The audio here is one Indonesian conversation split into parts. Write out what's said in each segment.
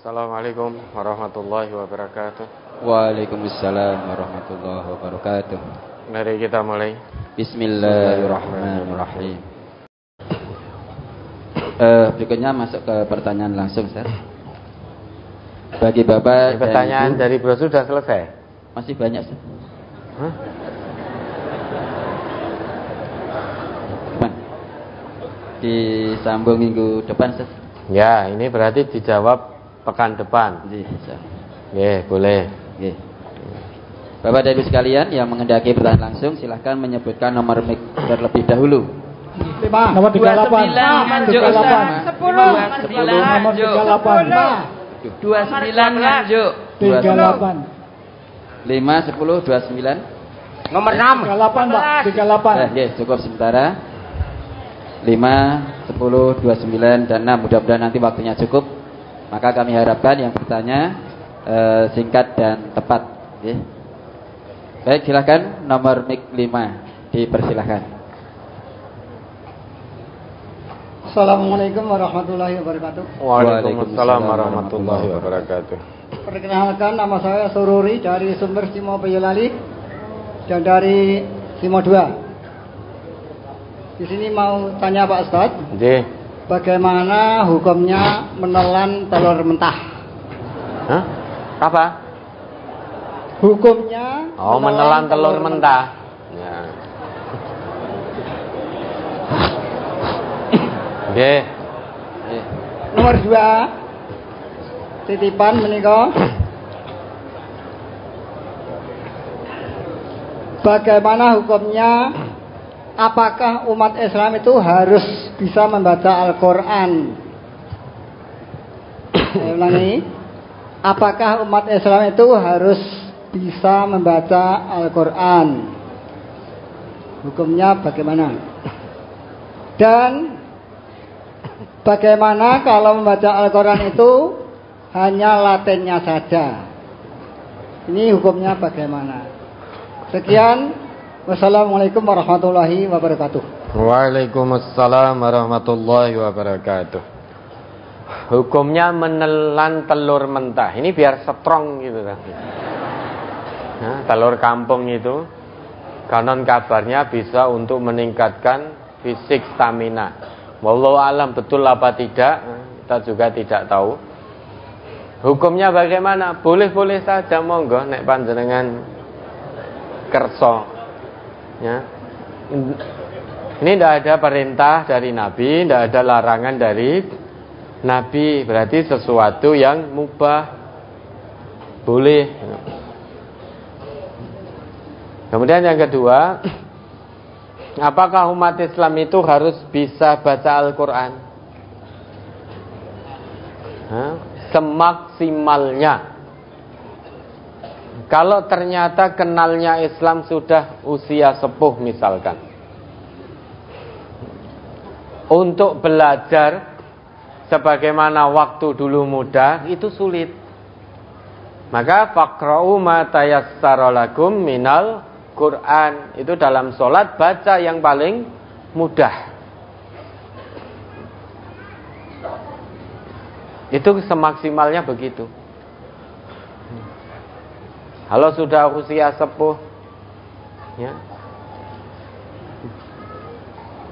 Assalamualaikum warahmatullahi wabarakatuh. Waalaikumsalam warahmatullahi wabarakatuh. Mari kita mulai. Bismillahirrahmanirrahim. Berikutnya masuk ke pertanyaan langsung, Ustaz. Bagi Bapak pertanyaan dan Ibu, dari Bro sudah selesai? masih banyak, Ustaz. Hah? Disambung minggu depan, Ustaz. Ya, ini berarti dijawab pekan depan. Boleh. Bapak dan Ibu sekalian yang mengendaki pertanyaan langsung, silahkan menyebutkan nomor mic terlebih dahulu. 5 nomor 38 Nganjuk 10 nomor 38 29 Nganjuk 38 5, 10, 29. nomor 6 38 Pak 38 Cukup sementara. 5, 10, 29 dan 6. Mudah-mudahan nanti waktunya cukup. Maka kami harapkan yang bertanya singkat dan tepat. Baik, silakan nomor mic 5 dipersilahkan. Assalamualaikum warahmatullahi wabarakatuh. Waalaikumsalam warahmatullahi wabarakatuh. Perkenalkan, nama saya Sururi dari Sumber Simo Boyolali dan dari Simo 2. Di sini mau tanya Pak Ustadz, bagaimana hukumnya menelan telur mentah? Hah? Apa? Hukumnya menelan telur mentah. Ya. Nomor 2 titipan menika. Bagaimana hukumnya? Apakah umat Islam itu harus bisa membaca Al-Quran? Saya ulangi. Apakah umat Islam itu harus bisa membaca Al-Quran? Hukumnya bagaimana? Dan bagaimana kalau membaca Al-Quran itu hanya Latinnya saja? Ini hukumnya bagaimana? Sekian. Wassalamualaikum warahmatullahi wabarakatuh. Waalaikumsalam warahmatullahi wabarakatuh. Hukumnya menelan telur mentah. Ini biar strong gitu kan. Nah, telur kampung itu konon kabarnya bisa untuk meningkatkan fisik stamina. Wallahu alam betul apa tidak, kita juga tidak tahu. Hukumnya bagaimana? Boleh-boleh saja, monggo nek panjenengan kerso. Ya. Ini tidak ada perintah dari Nabi, tidak ada larangan dari Nabi, berarti sesuatu yang mubah, boleh. Kemudian yang kedua, apakah umat Islam itu harus bisa baca Al-Quran? Semaksimalnya. Kalau ternyata kenalnya Islam sudah usia sepuh misalkan, untuk belajar sebagaimana waktu dulu muda itu sulit. Maka faqra'u ma tayassara lakum minal Quran. Itu dalam sholat baca yang paling mudah. Itu semaksimalnya begitu. Kalau sudah usia sepuh, ya,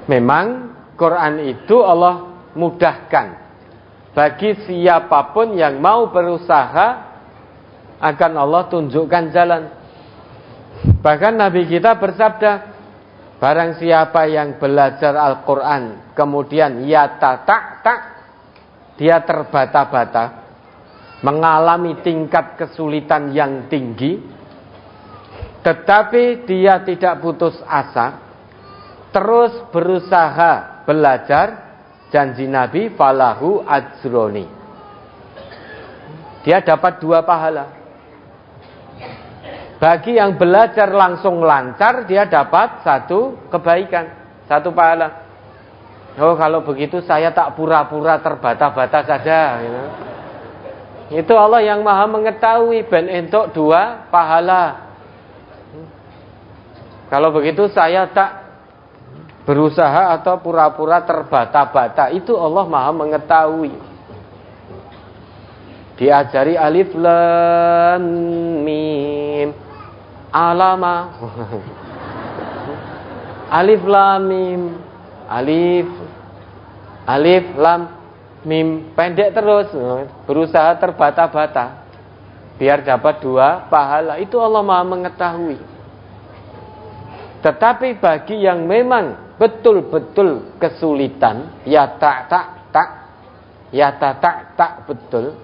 memang Quran itu Allah mudahkan bagi siapapun yang mau berusaha, akan Allah tunjukkan jalan. Bahkan Nabi kita bersabda, barang siapa yang belajar Al-Quran kemudian dia terbata-bata, mengalami tingkat kesulitan yang tinggi, tetapi dia tidak putus asa, terus berusaha belajar, janji Nabi falahu ajroni, dia dapat 2 pahala. Bagi yang belajar langsung lancar, dia dapat 1 kebaikan, 1 pahala. Oh, kalau begitu saya tak pura-pura terbata-bata saja, gitu. Itu Allah yang maha mengetahui, ben entuk 2 pahala. Kalau begitu saya tak berusaha atau pura-pura terbata-bata, itu Allah maha mengetahui. diajari alif lam mim alama. Alif lam mim, alif lam mim, pendek terus, berusaha terbata-bata biar dapat 2 pahala. Itu Allah Maha mengetahui. Tetapi bagi yang memang betul-betul kesulitan, ya tak betul,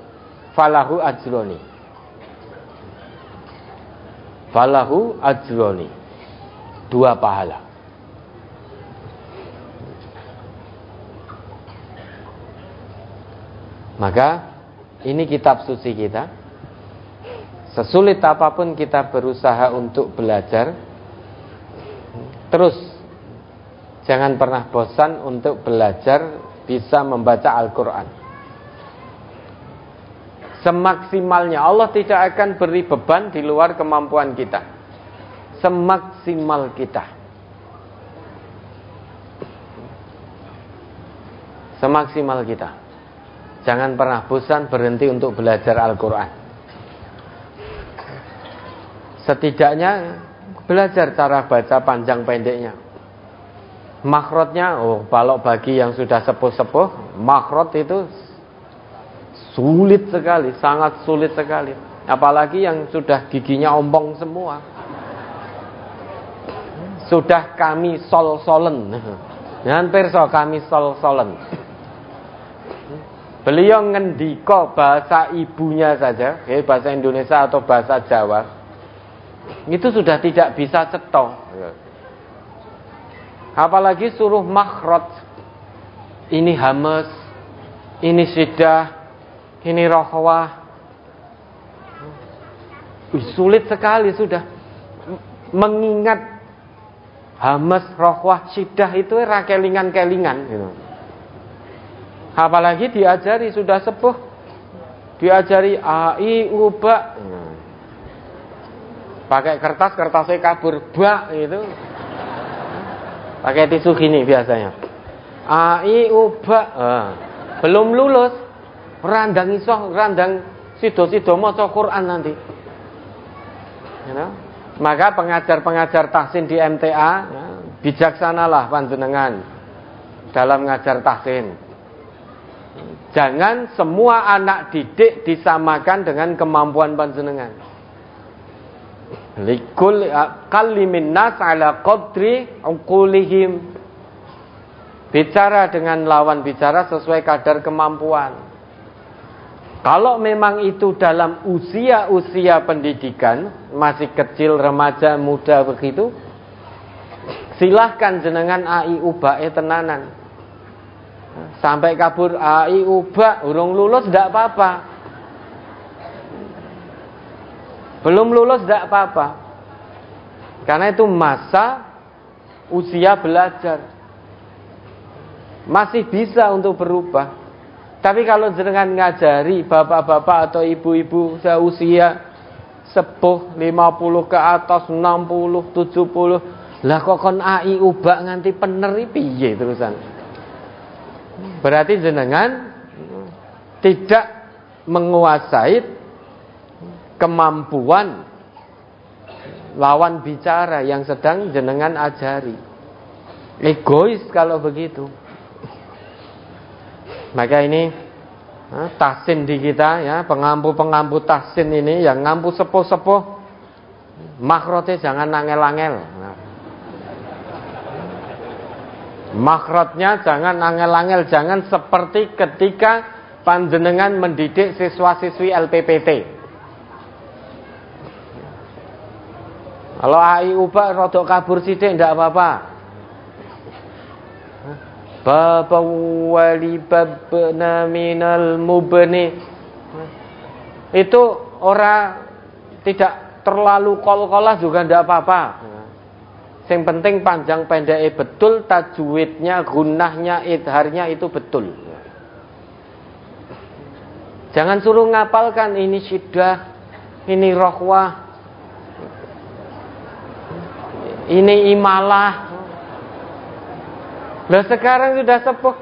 falahu ajroni. Falahu ajroni, 2 pahala. Maka ini kitab suci kita. Sesulit apapun kita berusaha untuk belajar, terus jangan pernah bosan untuk belajar bisa membaca Al-Quran. Semaksimalnya, Allah tidak akan beri beban di luar kemampuan kita. Semaksimal kita. Semaksimal kita. Jangan pernah bosan berhenti untuk belajar Al-Quran. Setidaknya belajar cara baca panjang pendeknya. Makhrotnya, kalau bagi yang sudah sepuh-sepuh, makhrot itu sulit sekali, sangat sulit sekali. Apalagi yang sudah giginya ompong semua. Sudah kami sol-solen. Hampir kami sol-solen. Beliau ngendiko bahasa ibunya saja, bahasa Indonesia atau bahasa Jawa, itu sudah tidak bisa ceto. Apalagi suruh makhrot. Ini hamas, ini syiddah, ini rohwah. Sulit sekali sudah. Mengingat hamas, rohwah, syiddah itu kelingan-kelingan gitu. Apalagi diajari sudah sepuh, diajari ai uba, pakai kertasnya kabur bak itu, pakai tisu gini biasanya. Ai uba, belum lulus, randang sido maca Quran nanti. Maka pengajar-pengajar tahsin di MTA, bijaksanalah panjenengan dalam ngajar tahsin. Jangan semua anak didik disamakan dengan kemampuan panjenengan. Likul kalimin nas ala qadri uqulihim. Bicara dengan lawan bicara sesuai kadar kemampuan. Kalau memang itu dalam usia-usia pendidikan, masih kecil, remaja, muda begitu, silahkan jenengan ai ubae tenanan. Sampai kabur ai ubak, urung lulus tidak apa-apa. Belum lulus tidak apa-apa. Karena itu masa usia belajar. Masih bisa untuk berubah. Tapi kalau jenengan ngajari bapak-bapak atau ibu-ibu seusia sepuh 50 ke atas, 60, 70, lah kok kon ai ubak nganti peneri piye terusan? Berarti jenengan tidak menguasai kemampuan lawan bicara yang sedang jenengan ajari. Egois kalau begitu. Maka ini tahsin di kita ya, pengampu-pengampu tahsin ini yang ngampu sepuh-sepuh, makhrotnya jangan angel-angel. Makhrotnya jangan angel-angel, jangan seperti ketika panjenengan mendidik siswa-siswi LPPT. Kalau ai ubak rodok kabur sithik ndak apa-apa. Baba wali babna minal mubni. Itu orang tidak terlalu kol-kolah juga ndak apa-apa. Yang penting panjang pendeknya betul, tajwidnya, gunnahnya, idharnya itu betul. Jangan suruh ngapalkan ini syiddah, ini rohwah, ini imalah. Lah sekarang sudah sepuh,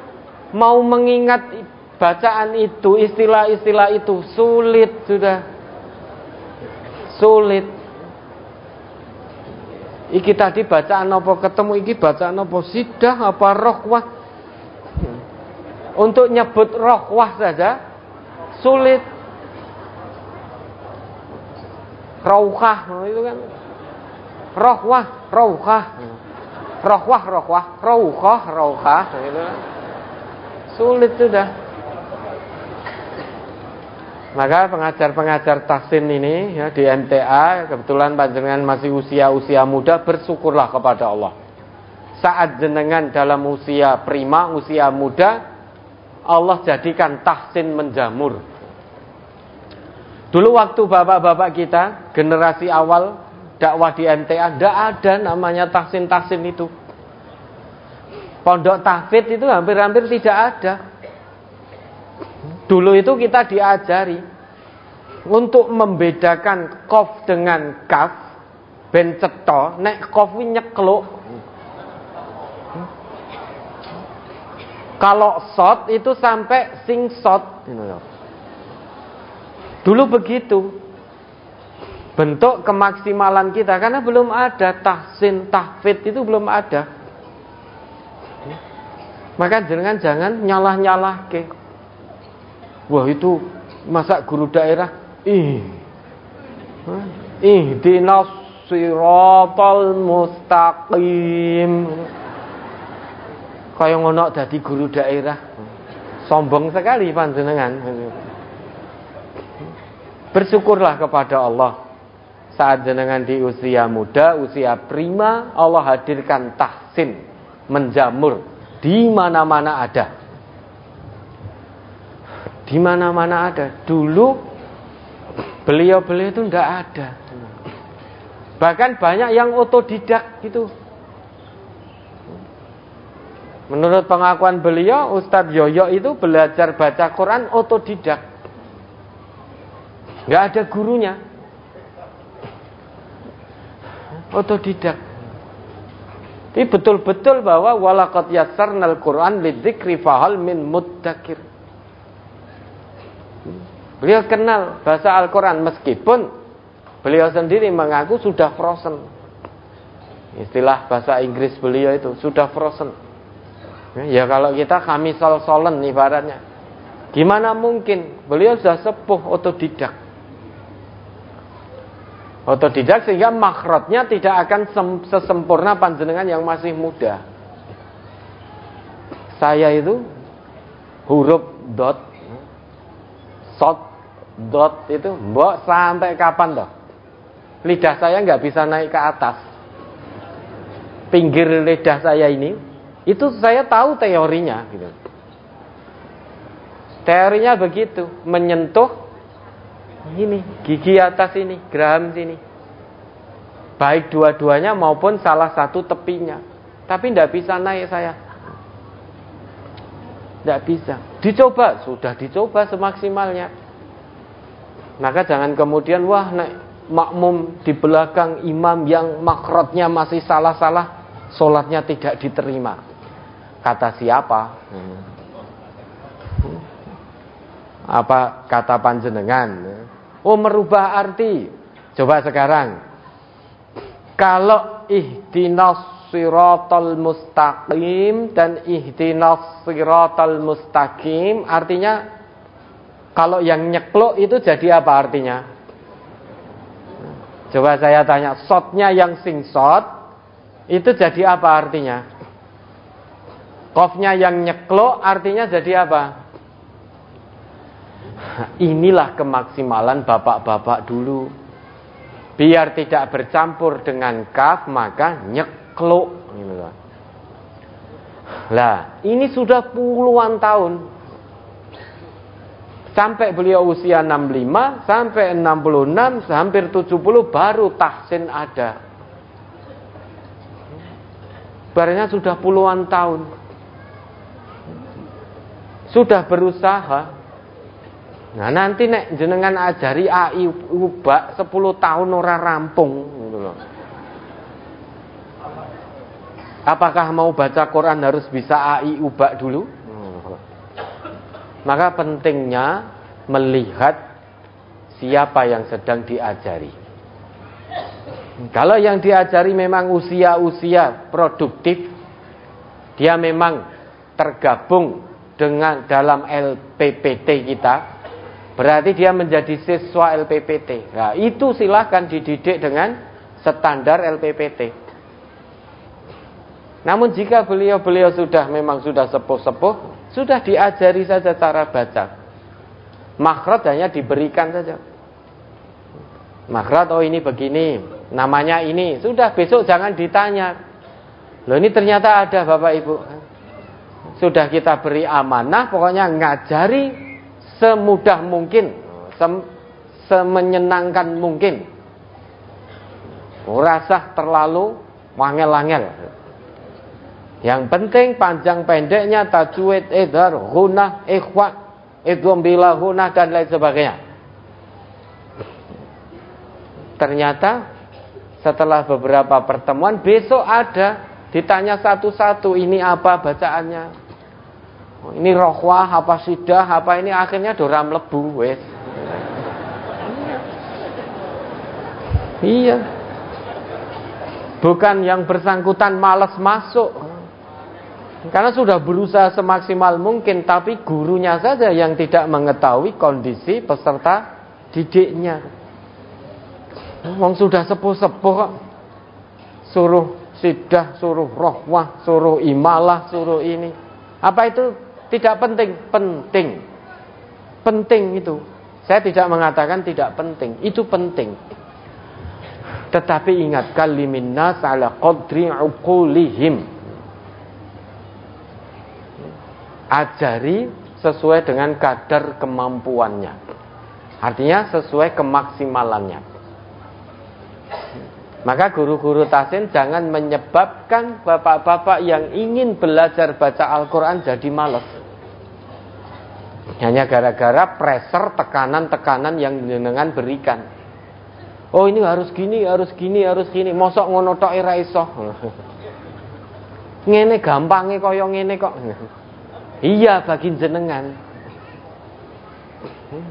mau mengingat bacaan itu, istilah-istilah itu sulit sudah. Sulit. Iki tadi bacaan apa ketemu, iki bacaan apa sidah, apa rohwah. Untuk nyebut rohwah saja sulit. Rauhah itu kan. Rohwah, rauhah. Rohwah, rohwah, rauhah gitu. Sulit sudah. Maka pengajar-pengajar tahsin ini ya, di MTA, kebetulan panjenengan masih usia muda, bersyukurlah kepada Allah. Saat jenengan dalam usia prima, usia muda, Allah jadikan tahsin menjamur. Dulu waktu bapak-bapak kita, generasi awal dakwah di MTA, tidak ada namanya tahsin-tahsin itu. Pondok tahfidz itu hampir-hampir tidak ada. Dulu itu kita diajari untuk membedakan qaf dengan kaf, ben cetha, nek qaf kuwi nyekluk. Kalau shot itu sampai sing shot. Dulu begitu. Bentuk kemaksimalan kita, karena belum ada tahsin, tahfidz itu belum ada. Maka jangan nyalah-nyalah ke. Wah itu masa guru daerah ihdinas siratal mustaqim. Kaya ngono dadi guru daerah. Sombong sekali panjenengan. Bersyukurlah kepada Allah. Saat jenengan di usia muda, usia prima, Allah hadirkan tahsin menjamur di mana-mana ada. Di mana-mana ada. Dulu beliau-beliau itu tidak ada. Bahkan banyak yang otodidak gitu. Menurut pengakuan beliau, Ustadz Yoyo itu belajar baca Quran otodidak. Nggak ada gurunya. Otodidak. Ini betul-betul bahwa walaqad yassarnal Quran lidzikri fahal min muddakir. Beliau kenal bahasa Al-Quran meskipun beliau sendiri mengaku sudah frozen. Istilah bahasa Inggris beliau itu sudah frozen. Ya kalau kita kami sol-solen ibaratnya. Gimana mungkin? Beliau sudah sepuh otodidak. Otodidak sehingga makhrajnya tidak akan sesempurna panjenengan yang masih muda. Saya itu huruf dot, shot, dot itu mbok sampai kapan toh? Lidah saya nggak bisa naik ke atas. Pinggir lidah saya ini, itu saya tahu teorinya gitu. Teorinya begitu, menyentuh ini gigi atas ini, geraham sini. Baik dua-duanya maupun salah satu tepinya. Tapi tidak bisa naik saya. Tidak bisa. Dicoba, sudah dicoba semaksimalnya. Maka jangan kemudian wah naik makmum di belakang imam yang makhrajnya masih salah-salah, sholatnya tidak diterima. Kata siapa? Apa kata panjenengan? Oh merubah arti. Coba sekarang. Kalau ihdinas siratal mustaqim dan ihdinas siratal mustaqim artinya kalau yang nyekluk itu jadi apa artinya? Coba saya tanya, shotnya yang sing shot itu jadi apa artinya? Qafnya yang nyekluk artinya jadi apa? Inilah kemaksimalan bapak-bapak dulu. Biar tidak bercampur dengan kaf maka nyekluk. Lah, ini sudah puluhan tahun. Sampai beliau usia 65, sampai 66, hampir 70 baru tahsin ada. Barangnya sudah puluhan tahun. Sudah berusaha. Nah nanti nek jenengan ajari AI ubak 10 tahun ora rampung gitu loh. Apakah mau baca Quran harus bisa AI ubak dulu? Maka pentingnya melihat siapa yang sedang diajari. Kalau yang diajari memang usia-usia produktif, dia memang tergabung dengan dalam LPPT kita, berarti dia menjadi siswa LPPT. Nah, itu silahkan dididik dengan standar LPPT. Namun jika beliau memang sudah sepuh-sepuh, sudah diajari saja cara baca. Makhraj hanya diberikan saja. Makhraj, oh ini begini, namanya ini. Sudah, besok jangan ditanya. Loh, ini ternyata ada Bapak Ibu. Sudah kita beri amanah, pokoknya ngajari semudah mungkin, semenyenangkan mungkin. Rasa terlalu wangel-wangel. Yang penting panjang pendeknya tajwid, idhar, ghunah, ikhfa, idgham bila ghunah dan lain sebagainya. Ternyata setelah beberapa pertemuan, besok ada ditanya satu-satu, ini apa bacaannya, ini rokhwah apa sidah apa ini, akhirnya doram lebu wes. Iya, bukan yang bersangkutan malas masuk karena sudah berusaha semaksimal mungkin, tapi gurunya saja yang tidak mengetahui kondisi peserta didiknya. Wong sudah sepuh-sepuh kok, suruh sidah, suruh rokhwah, suruh imalah, suruh ini. Apa itu tidak penting? Penting. Penting itu. Saya tidak mengatakan tidak penting, itu penting. Tetapi ingat, kalimin nas ala qadri uqulihim. Ajari sesuai dengan kadar kemampuannya. Artinya sesuai kemaksimalannya. Maka guru-guru tahsin jangan menyebabkan bapak-bapak yang ingin belajar baca Al-Quran jadi malas. Hanya gara-gara pressure, tekanan-tekanan yang jenengan berikan. Oh ini harus gini, harus gini, harus gini. Mosok ngono tok ora iso. Ngene gampange kaya ngene kok. Iya, bagi jenengan.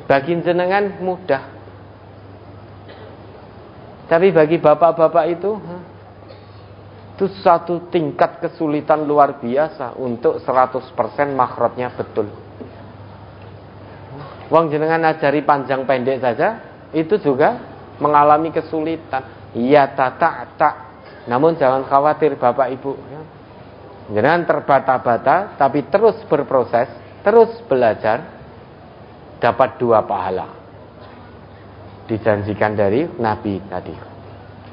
Bagi jenengan mudah. Tapi bagi bapak-bapak itu satu tingkat kesulitan luar biasa untuk 100% makhrajnya betul. Wong jenengan ajari panjang pendek saja, itu juga mengalami kesulitan. Iya, tak. Namun jangan khawatir Bapak Ibu. Jangan terbata-bata, tapi terus berproses, terus belajar, dapat 2 pahala. Dijanjikan dari Nabi tadi.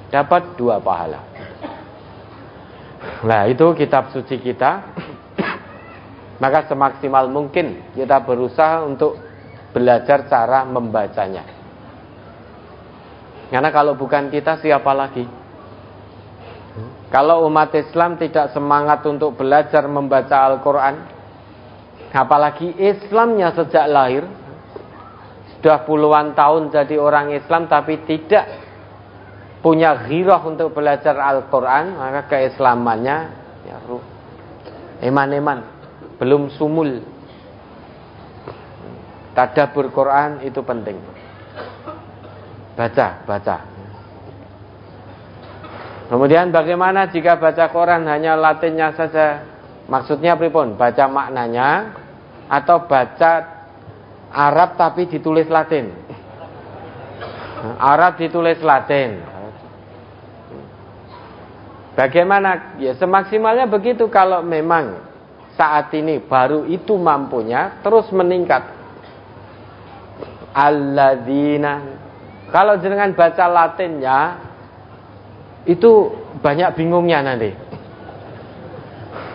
Dapat 2 pahala. Nah, itu kitab suci kita. Maka semaksimal mungkin kita berusaha untuk belajar cara membacanya. Karena kalau bukan kita, siapa lagi? Kalau umat Islam tidak semangat untuk belajar membaca Al-Quran, apalagi Islamnya sejak lahir, sudah puluhan tahun jadi orang Islam tapi tidak punya ghirah untuk belajar Al-Quran, maka keislamannya ya, eman-eman, belum sumul. Tadabbur Quran itu penting. Baca. Kemudian bagaimana jika baca Quran hanya Latinnya saja? Maksudnya pripun? Baca maknanya atau baca Arab tapi ditulis Latin? Arab ditulis Latin. Bagaimana? Ya semaksimalnya begitu. Kalau memang saat ini baru itu mampunya, terus meningkat. Alladzina. Kalau jenengan baca Latinnya, itu banyak bingungnya nanti.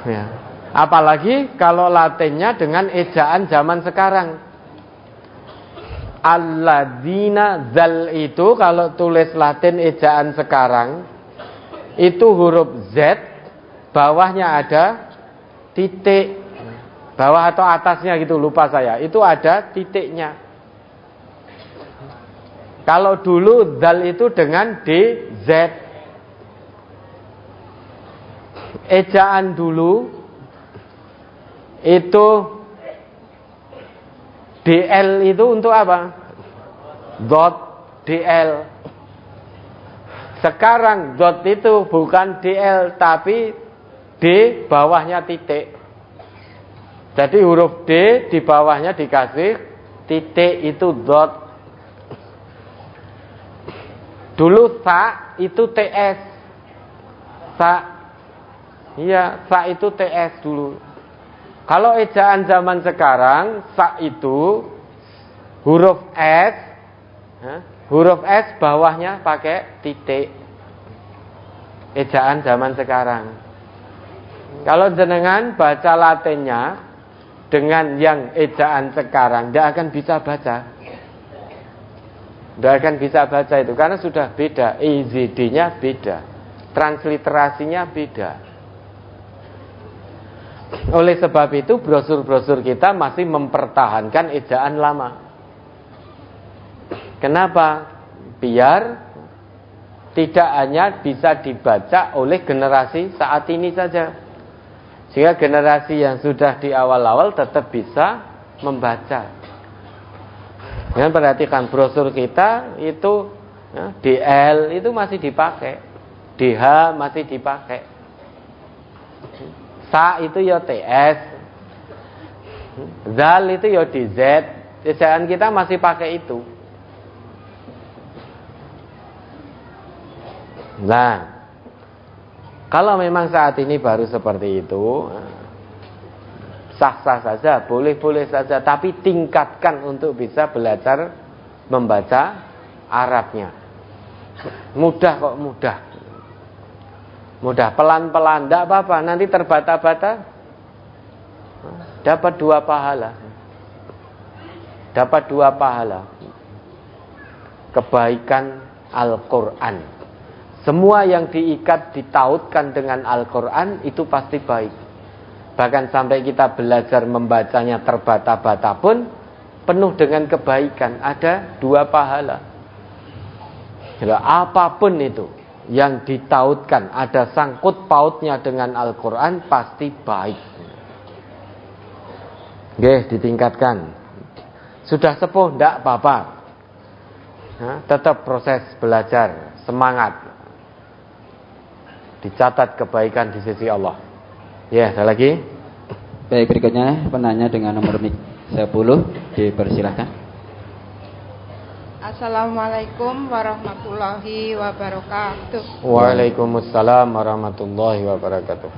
Ya. Apalagi kalau Latinnya dengan ejaan zaman sekarang. Alladzina, zal itu kalau tulis Latin ejaan sekarang, itu huruf Z, bawahnya ada titik. Bawah atau atasnya gitu, lupa saya. Itu ada titiknya. Kalau dulu zal itu dengan DZ. Ejaan dulu itu DL itu untuk apa? Dot DL. Sekarang dot itu bukan DL tapi D bawahnya titik. Jadi huruf D di bawahnya dikasih titik, itu dot. Dulu sa itu TS. Sa. Iya, sa itu TS dulu. Kalau ejaan zaman sekarang, sa itu huruf S. Huruf S bawahnya pakai titik. Ejaan zaman sekarang. Kalau jenengan baca Latinnya dengan yang ejaan sekarang, tidak akan bisa baca. Tidak akan bisa baca itu karena sudah beda, EZD-nya beda, transliterasinya beda. Oleh sebab itu brosur-brosur kita masih mempertahankan ejaan lama. Kenapa? Biar tidak hanya bisa dibaca oleh generasi saat ini saja, sehingga generasi yang sudah di awal-awal tetap bisa membaca. Dengan perhatikan brosur kita itu DL itu masih dipakai, DH masih dipakai, Sa itu ya TS, Zal itu ya DZ. Ejaan kita masih pakai itu. Nah, kalau memang saat ini baru seperti itu, sah-sah saja, boleh-boleh saja, tapi tingkatkan untuk bisa belajar membaca Arabnya. Mudah kok, mudah. Mudah, pelan-pelan, tidak apa-apa. Nanti terbata-bata dapat 2 pahala. Dapat 2 pahala. Kebaikan Al-Quran. Semua yang diikat, ditautkan dengan Al-Quran itu pasti baik. Bahkan sampai kita belajar membacanya terbata-bata pun penuh dengan kebaikan. Ada 2 pahala. Apapun itu yang ditautkan, ada sangkut pautnya dengan Al-Quran, pasti baik. Oke, ditingkatkan. Sudah sepuh, tidak apa-apa. Tetap proses belajar, semangat. Dicatat kebaikan di sisi Allah. Ya, ada lagi? Baik, berikutnya penanya dengan nomor mic 10, dipersilahkan. Assalamualaikum warahmatullahi wabarakatuh. Waalaikumsalam warahmatullahi wabarakatuh.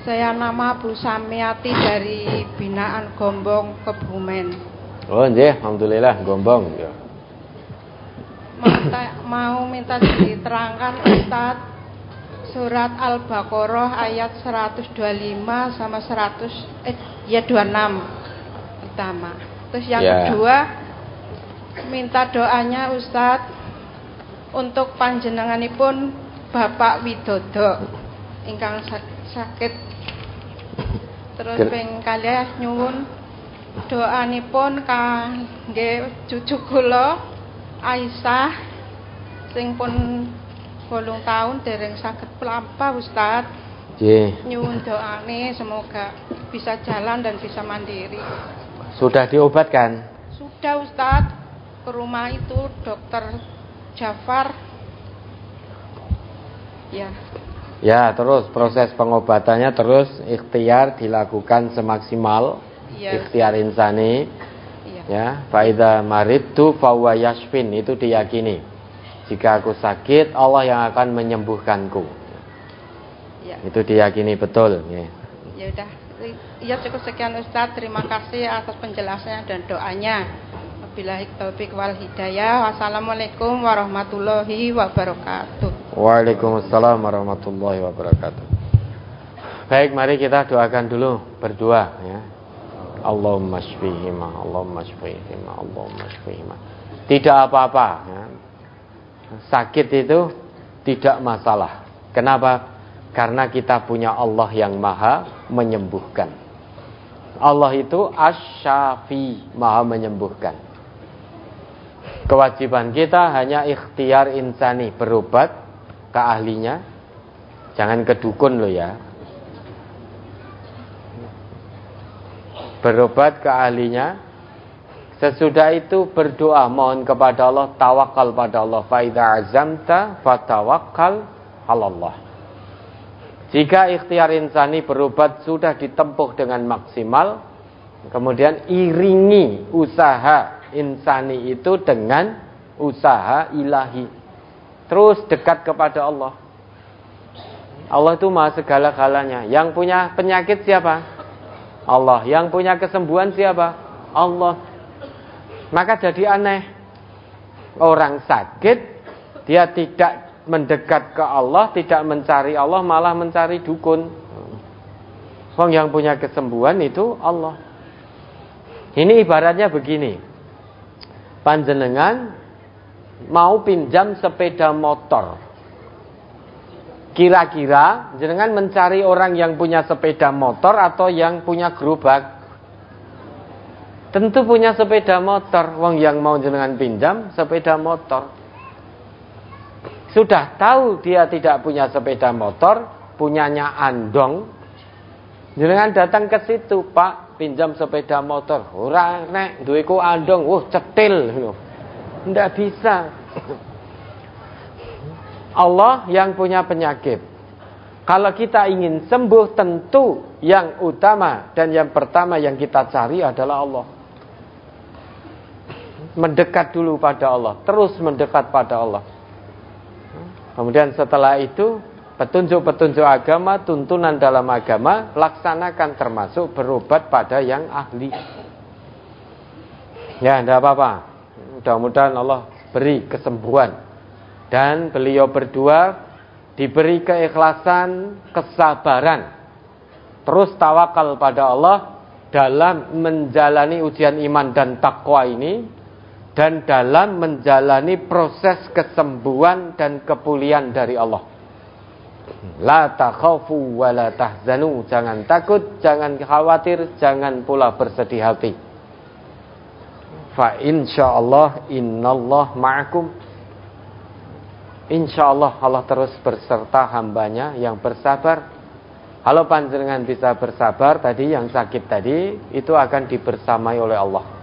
Saya nama Bu Samiati dari Binaan Gombong, Kebumen. Oh, nggih, alhamdulillah Gombong ya. Mau minta diterangkan Ustaz surat Al-Baqarah ayat 125 sama 26 pertama. Terus yang kedua, minta doanya Ustadz untuk panjenenganipun Bapak Widodo ingkang sakit. Terus ping kalih nyuwun doanipun kangge cucu kula Aisyah sing pun 8 tahun dereng saged pelampah Ustadz. Nggih. Nyuwun doane semoga bisa jalan dan bisa mandiri. Sudah diobatkan? Sudah Ustadz. Ke rumah itu Dokter Jafar. Ya. Ya, terus proses pengobatannya terus ikhtiar dilakukan semaksimal. Ya. Ikhtiar insani. Ya, faida maridtu fahuwa yashfin, itu diyakini. Jika aku sakit, Allah yang akan menyembuhkanku. Ya. Itu diyakini betul. Ya. Ya udah. Ya cukup sekian Ustaz. Terima kasih atas penjelasannya dan doanya. Wabillahi taufiq wal hidayah. Wassalamualaikum warahmatullahi wabarakatuh. Waalaikumsalam warahmatullahi wabarakatuh. Baik, mari kita doakan dulu berdua ya. Allahumma shfihima, Allahumma shfihima, Allahumma shfihima. Tidak apa-apa ya. Sakit itu tidak masalah. Kenapa? Karena kita punya Allah yang maha menyembuhkan. Allah itu asy-syafi, maha menyembuhkan. Kewajiban kita hanya ikhtiar insani, berobat ke ahlinya. Jangan ke dukun loh ya. Berobat ke ahlinya, Sesudah itu berdoa, mohon kepada Allah, tawakal pada Allah. Fa idza azamta fatawakkal 'alallah. Jika ikhtiar insani berobat sudah ditempuh dengan maksimal, kemudian iringi usaha insani itu dengan usaha ilahi. Terus dekat kepada Allah. Allah itu maha segala-galanya. Yang punya penyakit siapa? Allah. Yang punya kesembuhan siapa? Allah. Maka jadi aneh. Orang sakit, dia tidak mendekat ke Allah, tidak mencari Allah, malah mencari dukun. Wong yang punya kesembuhan itu Allah. Ini ibaratnya begini. Panjenengan mau pinjam sepeda motor. Kira-kira jenengan mencari orang yang punya sepeda motor atau yang punya gerobak? Tentu punya sepeda motor. Wong yang mau jenengan pinjam sepeda motor. Sudah tahu dia tidak punya sepeda motor, punyanya andong. Jenengan datang ke situ, Pak, pinjam sepeda motor. Ora nek duweku andong, cetil. Ndak bisa. Allah yang punya penyakit. Kalau kita ingin sembuh, tentu yang utama dan yang pertama yang kita cari adalah Allah. Mendekat dulu pada Allah, terus mendekat pada Allah. Kemudian setelah itu, petunjuk-petunjuk agama, tuntunan dalam agama, laksanakan, termasuk berobat pada yang ahli. Ya, tidak apa-apa. Mudah-mudahan Allah beri kesembuhan. Dan beliau berdua diberi keikhlasan, kesabaran. Terus tawakal pada Allah dalam menjalani ujian iman dan takwa ini. Dan dalam menjalani proses kesembuhan dan kepulihan dari Allah. La takhafu wa la tahzanu. Jangan takut, jangan khawatir, jangan pula bersedih hati. Fa insyaallah innallah ma'akum. Insyaallah Allah terus berserta hambanya yang bersabar. Kalau panjenengan bisa bersabar tadi, yang sakit tadi, itu akan dibersamai oleh Allah.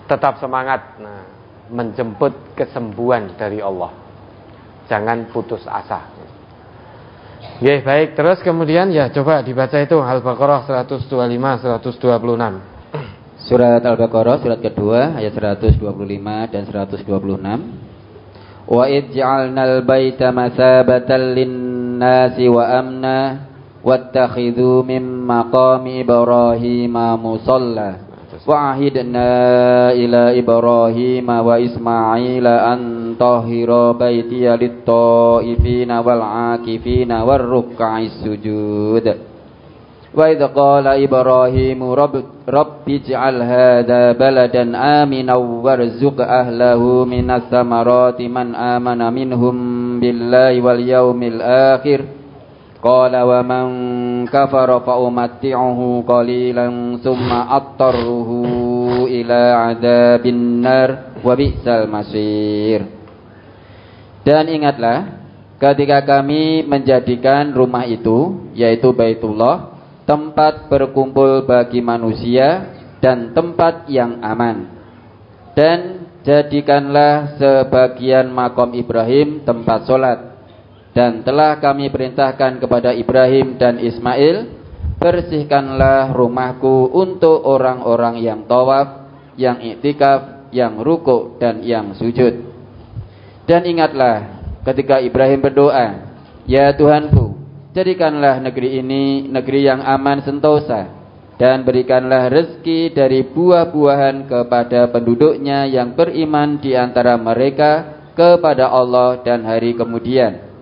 Tetap semangat menjemput kesembuhan dari Allah. Jangan putus asa. Ya, baik, terus kemudian ya coba dibaca itu Al-Baqarah 125 126. Surat Al-Baqarah surat kedua ayat 125 dan 126. Wa id ja'alnal baita masabatan lin-nasi wa amna wattakhidhu min maqami Ibrahima musalla. Wa ahidna ila Ibrahim wa Ismail an tahira baitiya lit-taifina wal 'akifina war ruk'is sujud. Wa idh qala Ibrahim rabbi ij'al hadha baladan aminan warzuq ahlahu minas samarati man amana minhum billahi wal yawmil akhir. Qala wa man kafara fa umatti'uhu qalilan summa attarruhu ila adzabin nar wa bi'sal masir. Dan ingatlah ketika kami menjadikan rumah itu, yaitu Baitullah, tempat berkumpul bagi manusia dan tempat yang aman. Dan jadikanlah sebagian makom Ibrahim tempat solat. Dan telah kami perintahkan kepada Ibrahim dan Ismail, bersihkanlah rumahku untuk orang-orang yang tawaf, yang iktikaf, yang rukuk dan yang sujud. Dan ingatlah ketika Ibrahim berdoa, ya Tuhanku, jadikanlah negeri ini negeri yang aman sentosa, dan berikanlah rezeki dari buah-buahan kepada penduduknya yang beriman di antara mereka kepada Allah dan hari kemudian.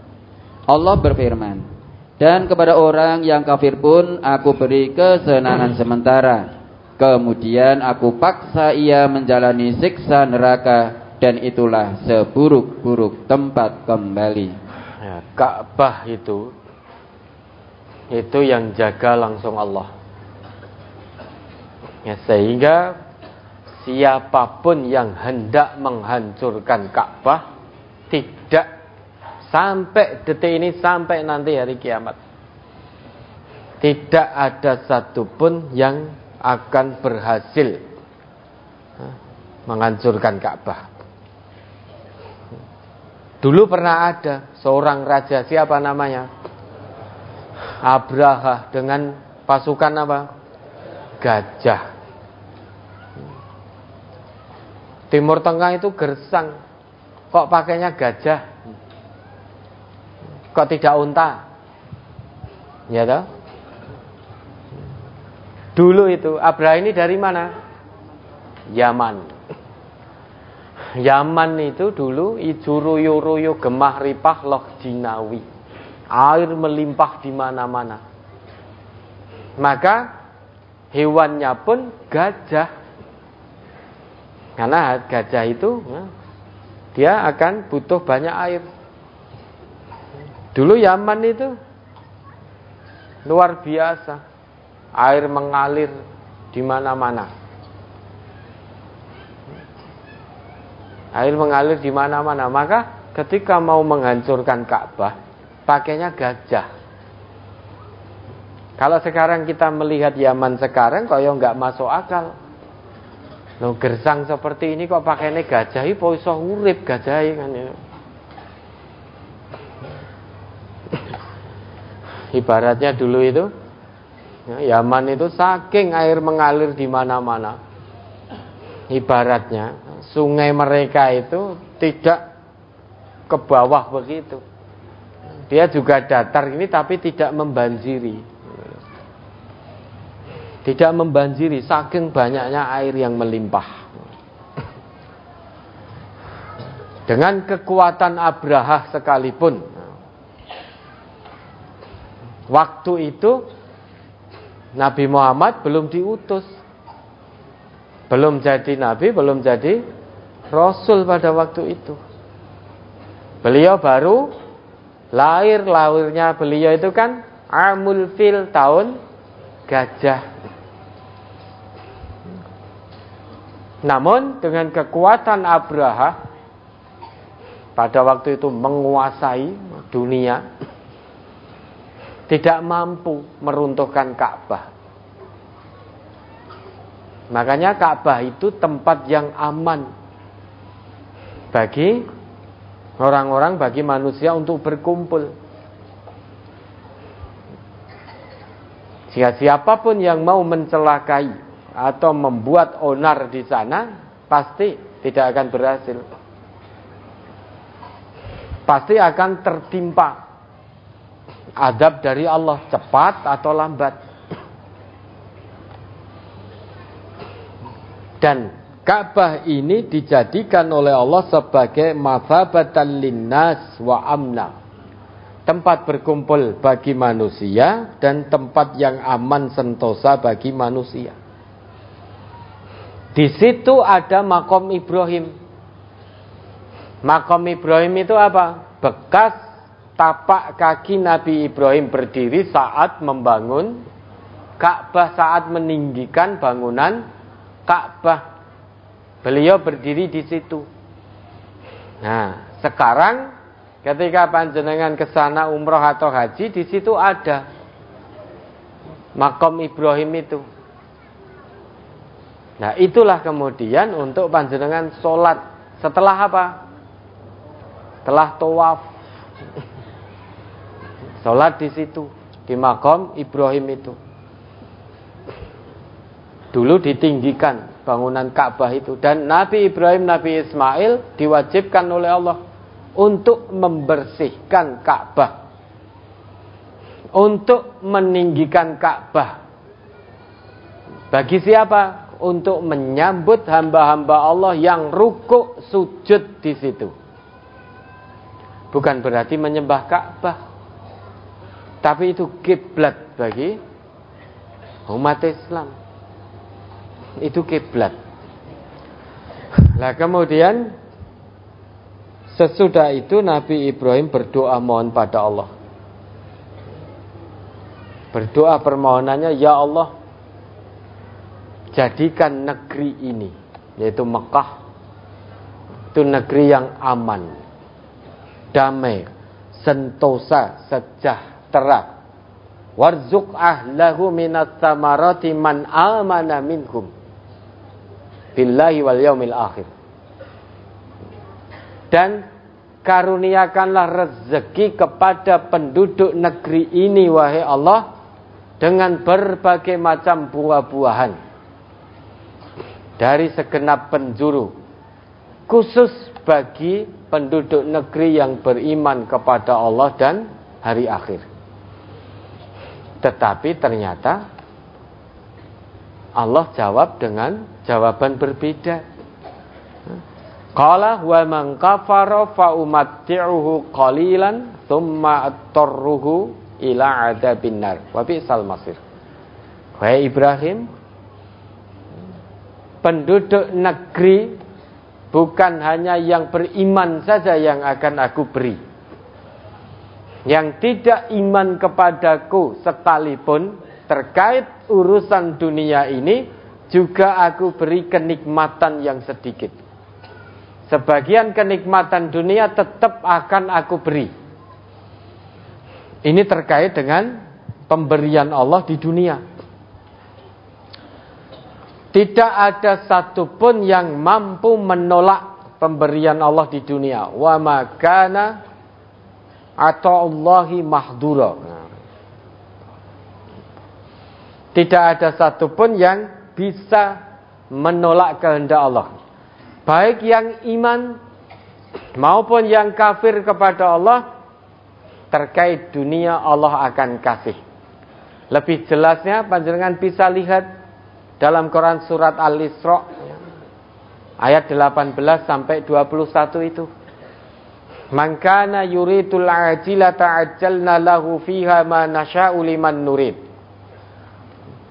Allah berfirman, dan kepada orang yang kafir pun aku beri kesenangan sementara, kemudian aku paksa ia menjalani siksa neraka, dan itulah seburuk-buruk tempat kembali. Ya, Ka'bah itu yang jaga langsung Allah. Ya, sehingga siapapun yang hendak menghancurkan Ka'bah tidak sampai detik ini, sampai nanti hari kiamat, tidak ada satupun yang akan berhasil menghancurkan Ka'bah. Dulu pernah ada seorang raja, siapa namanya? Abraha, dengan pasukan apa? Gajah. Timur Tengah itu gersang. Kok pakainya gajah? Kok tidak unta? Ya toh? Dulu itu Abraha ini dari mana? Yaman. Yaman itu dulu ijuruyo-ruyo gemah ripah loh jinawi. Air melimpah di mana-mana. Maka hewannya pun gajah. Karena gajah itu dia akan butuh banyak air. Dulu Yaman itu luar biasa. Air mengalir di mana-mana. Air mengalir di mana-mana. Maka ketika mau menghancurkan Ka'bah, pakainya gajah. Kalau sekarang kita melihat Yaman sekarang, kok ya nggak masuk akal. Loh, gersang seperti ini kok pakainya gajah, ipo iso urip gajah kan ya. Ibaratnya dulu itu Yaman itu saking air mengalir di mana-mana. Ibaratnya sungai mereka itu tidak ke bawah begitu. Dia juga datar ini tapi tidak membanjiri. Tidak membanjiri saking banyaknya air yang melimpah. Dengan kekuatan Abraha sekalipun, waktu itu Nabi Muhammad belum diutus. Belum jadi nabi, belum jadi rasul pada waktu itu. Beliau baru lahirnya beliau itu kan Amul Fil, tahun gajah. Namun dengan kekuatan Abraha pada waktu itu menguasai dunia, tidak mampu meruntuhkan Ka'bah. Makanya Ka'bah itu tempat yang aman bagi orang-orang, bagi manusia untuk berkumpul. Jika siapapun yang mau mencelakai atau membuat onar di sana, pasti tidak akan berhasil. Pasti akan tertimpa adab dari Allah, cepat atau lambat. Dan Ka'bah ini dijadikan oleh Allah sebagai mathabatan linnas wa amna. Tempat berkumpul bagi manusia dan tempat yang aman sentosa bagi manusia. Di situ ada makom Ibrahim. Makom Ibrahim itu apa? Bekas tapak kaki Nabi Ibrahim berdiri saat membangun Ka'bah, saat meninggikan bangunan Ka'bah. Beliau berdiri di situ. Nah, sekarang ketika panjenengan ke sana umroh atau haji, di situ ada makom Ibrahim itu. Nah, itulah kemudian untuk panjenengan sholat setelah apa? Setelah tawaf. Sholat di situ, di makom Ibrahim itu. Dulu ditinggikan bangunan Ka'bah itu. Dan Nabi Ibrahim, Nabi Ismail diwajibkan oleh Allah untuk membersihkan Ka'bah, untuk meninggikan Ka'bah. Bagi siapa? Untuk menyambut hamba-hamba Allah yang rukuk sujud di situ. Bukan berarti menyembah Ka'bah, tapi itu kiblat bagi umat Islam. Itu kiblat. Nah, kemudian sesudah itu Nabi Ibrahim berdoa mohon pada Allah. Berdoa permohonannya, ya Allah, jadikan negeri ini, yaitu Mekah, itu negeri yang aman, damai, sentosa, sejahtera. Warzuq ahlahu minat samarati man amana minhum. billahi wal yaumil akhir. Dan karuniakanlah rezeki kepada penduduk negeri ini wahai Allah dengan berbagai macam buah-buahan dari segenap penjuru, khusus bagi penduduk negeri yang beriman kepada Allah dan hari akhir. Tetapi ternyata Allah jawab dengan jawaban berbeda. Qala wa man kafara fa umatti'uhu qalilan thumma attarruhu ila adzabin nar wa bi'sal masir. Wahai Ibrahim, penduduk negeri bukan hanya yang beriman saja yang akan aku beri. Yang tidak iman kepadaku sekalipun terkait urusan dunia ini juga aku beri kenikmatan yang sedikit. Sebagian kenikmatan dunia tetap akan aku beri. Ini terkait dengan pemberian Allah di dunia. Tidak ada satupun yang mampu menolak pemberian Allah di dunia. Wa ma kana ata'ullahi mahdura. Tidak ada satupun yang bisa menolak kehendak Allah. Baik yang iman maupun yang kafir kepada Allah, terkait dunia Allah akan kasih. Lebih jelasnya panjenengan bisa lihat dalam Quran surat Al-Isra ayat 18 sampai 21 itu. Man kana yuridul ajilata ajjalna lahu fiha ma nasya'u liman nurid.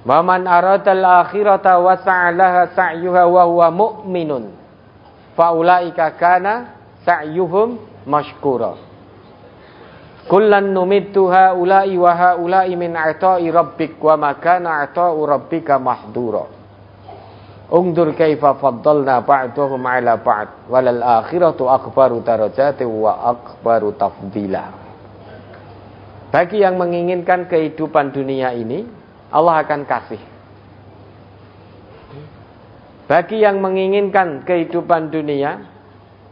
Wa man aradal akhirata wa sa'alaha sa'yuha wa huwa mu'minun. Faulaika kana sa'yuhum mashkura. Kullan numittu haula'i wa haula'i min ata'i rabbik wa ma kana ata'u rabbika mahdura. Ungdur kaifa faddalna ba'dahum 'ala ba'd walal akhiratu akbaru darajatin wa akbaru tafdila. Bagi yang menginginkan kehidupan dunia ini, Allah akan kasih. Bagi yang menginginkan kehidupan dunia,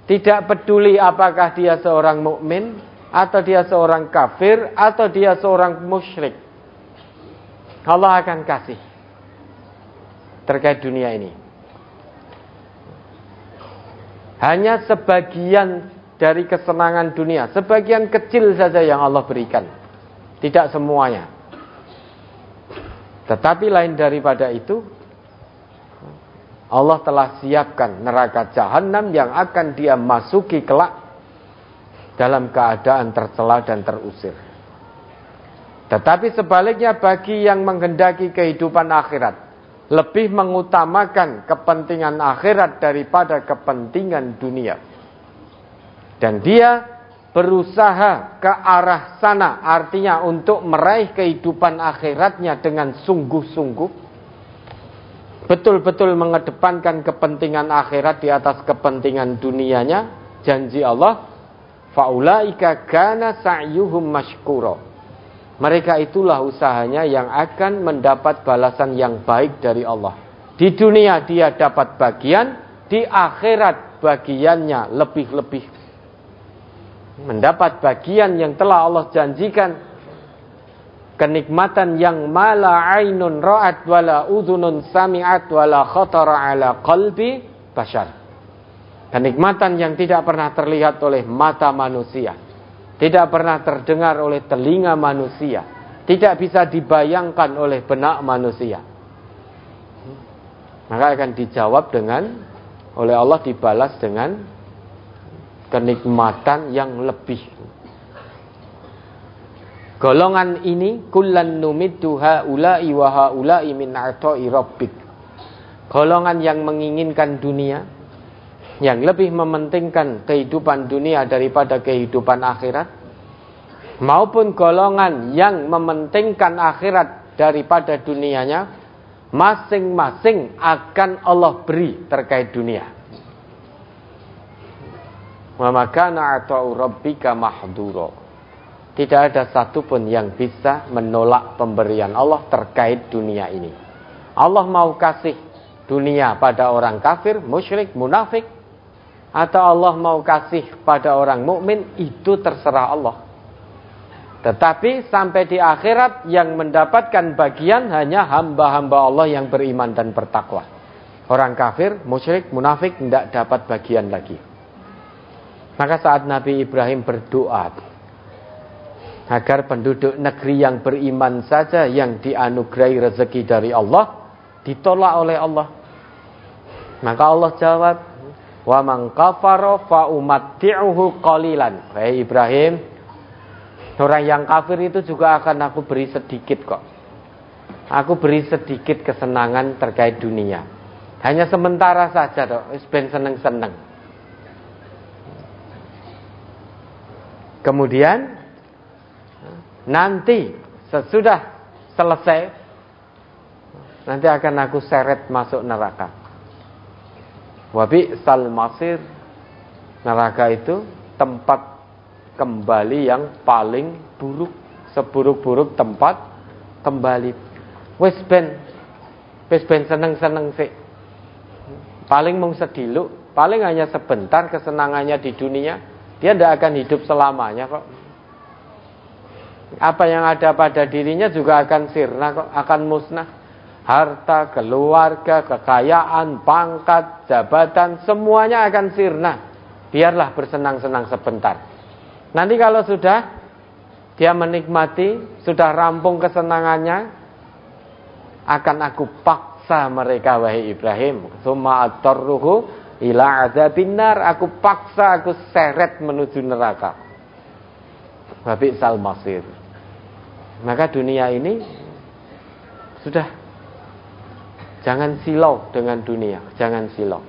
tidak peduli apakah dia seorang mukmin atau dia seorang kafir atau dia seorang musyrik, Allah akan kasih terkait dunia ini. Hanya sebagian dari kesenangan dunia, sebagian kecil saja yang Allah berikan, tidak semuanya. Tetapi lain daripada itu, Allah telah siapkan neraka jahanam yang akan dia masuki kelak dalam keadaan tercela dan terusir. Tetapi sebaliknya bagi yang menghendaki kehidupan akhirat, lebih mengutamakan kepentingan akhirat daripada kepentingan dunia, dan dia berusaha ke arah sana, artinya untuk meraih kehidupan akhiratnya dengan sungguh-sungguh, betul-betul mengedepankan kepentingan akhirat di atas kepentingan dunianya, janji Allah, faulaika kana sa'yuhum mashkura. Mereka itulah usahanya yang akan mendapat balasan yang baik dari Allah. Di dunia dia dapat bagian, di akhirat bagiannya lebih-lebih. Mendapat bagian yang telah Allah janjikan. Kenikmatan yang mala ainun ra'at wala udhunun sami'at wala khatara ala qalbi bashar. Kenikmatan yang tidak pernah terlihat oleh mata manusia, tidak pernah terdengar oleh telinga manusia, tidak bisa dibayangkan oleh benak manusia. Maka akan dijawab dengan, oleh Allah dibalas dengan kenikmatan yang lebih. Golongan ini kullan numittu haula'i wa haula'i min ata'i rabbik. Golongan yang menginginkan dunia, yang lebih mementingkan kehidupan dunia daripada kehidupan akhirat, maupun golongan yang mementingkan akhirat daripada dunianya, masing-masing akan Allah beri terkait dunia. Wa makana ata'u rabbika mahdura. Tidak ada satupun yang bisa menolak pemberian Allah terkait dunia ini. Allah mau kasih dunia pada orang kafir, musyrik, munafik, atau Allah mau kasih pada orang mukmin, itu terserah Allah. Tetapi sampai di akhirat yang mendapatkan bagian hanya hamba-hamba Allah yang beriman dan bertakwa. Orang kafir, musyrik, munafik tidak dapat bagian lagi. Maka saat Nabi Ibrahim berdoa agar penduduk negeri yang beriman saja yang dianugerahi rezeki dari Allah, ditolak oleh Allah. Maka Allah jawab, wa man kafara fa umatti'uhu qalilan. Wahai Ibrahim, orang yang kafir itu juga akan aku beri sedikit kok. Aku beri sedikit kesenangan terkait dunia. Hanya sementara saja toh, wis ben seneng-seneng. Kemudian nanti sesudah selesai, nanti akan aku seret masuk neraka. Wabi sal masir, neraka itu tempat kembali yang paling buruk, seburuk-buruk tempat kembali. Wis ben seneng-seneng sih. Paling mung sediluk, paling hanya sebentar kesenangannya di dunia. Dia tidak akan hidup selamanya kok. Apa yang ada pada dirinya juga akan sirna kok, akan musnah. Harta, keluarga, kekayaan, pangkat, jabatan, semuanya akan sirna. Biarlah bersenang-senang sebentar. Nanti kalau sudah dia menikmati, sudah rampung kesenangannya, akan aku paksa mereka, wahai Ibrahim. Summa atarruhu ila adzabin nar, aku paksa, aku seret menuju neraka. Wabi sal masir. Maka dunia ini sudah, jangan silau dengan dunia, jangan silau.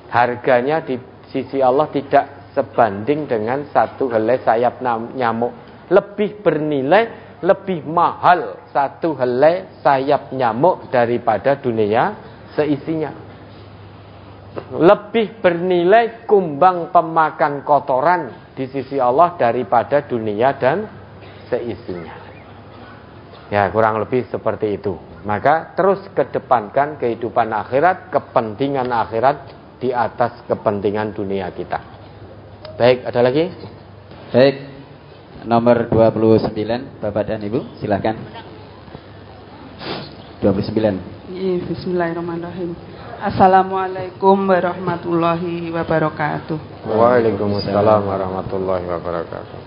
Harganya di sisi Allah tidak sebanding dengan satu helai sayap nyamuk. Lebih bernilai, lebih mahal satu helai sayap nyamuk daripada dunia seisinya. Lebih bernilai kumbang pemakan kotoran di sisi Allah daripada dunia dan seisinya. Ya, kurang lebih seperti itu. Maka terus kedepankan kehidupan akhirat, kepentingan akhirat di atas kepentingan dunia kita. Baik, ada lagi? Baik, nomor 29, Bapak dan Ibu, silakan. 29. Bismillahirrahmanirrahim. Assalamualaikum warahmatullahi wabarakatuh. Waalaikumsalam warahmatullahi wabarakatuh.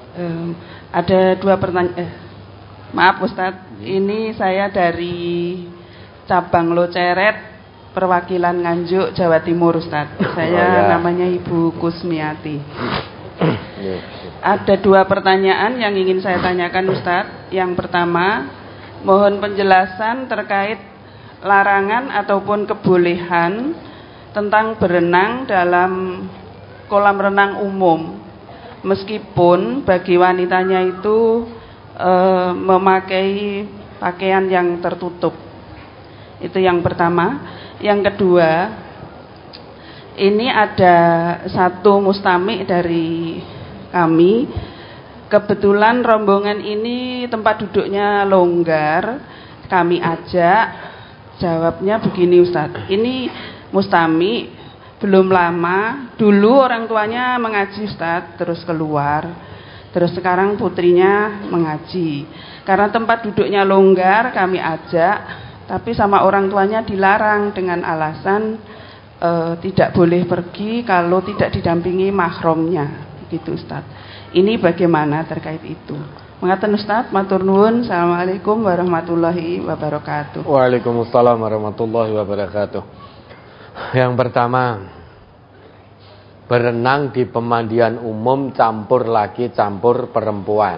Ada dua pertanyaan. Maaf Ustadz, ini saya dari cabang Loceret, perwakilan Nganjuk, Jawa Timur Ustadz. Saya namanya Ibu Kusmiati. Ada dua pertanyaan yang ingin saya tanyakan Ustadz. Yang pertama, mohon penjelasan terkait larangan ataupun kebolehan tentang berenang dalam kolam renang umum, meskipun bagi wanitanya itu memakai pakaian yang tertutup. Itu yang pertama. Yang kedua, ini ada satu mustami dari kami. Kebetulan rombongan ini tempat duduknya longgar, kami ajak. Jawabnya begini Ustadz, ini mustami belum lama, dulu orang tuanya mengaji Ustadz, terus keluar, terus sekarang putrinya mengaji. Karena tempat duduknya longgar, kami ajak, tapi sama orang tuanya dilarang dengan alasan tidak boleh pergi kalau tidak didampingi mahramnya, begitu Ustadz. Ini bagaimana terkait itu? Mengaten Ustaz, matur nuwun. Assalamualaikum warahmatullahi wabarakatuh. Waalaikumsalam warahmatullahi wabarakatuh. Yang pertama, berenang di pemandian umum campur laki campur perempuan,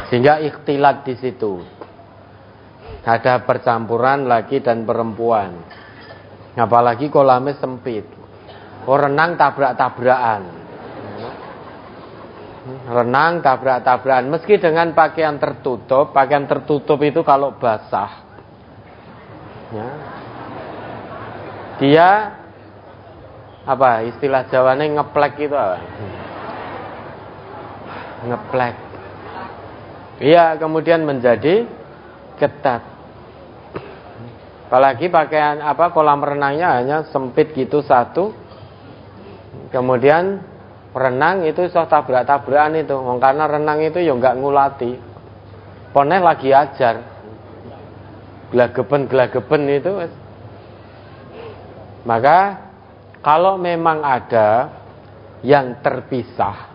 sehingga ikhtilat di situ. Ada percampuran laki dan perempuan. Apalagi kolamnya sempit. Renang tabrak-tabrakan. Renang tabrak-tabrakan, meski dengan pakaian tertutup. Pakaian tertutup itu kalau basah, ya, dia apa istilah Jawanya ngeplek itu apa? Ngeplek. Iya, kemudian menjadi ketat. Apalagi pakaian kolam renangnya hanya sempit gitu satu. Kemudian renang itu iso tabrak-tabrakan itu. Karena renang itu ya enggak ngulati. Poneh lagi ajar. Gelageben itu. Maka kalau memang ada yang terpisah,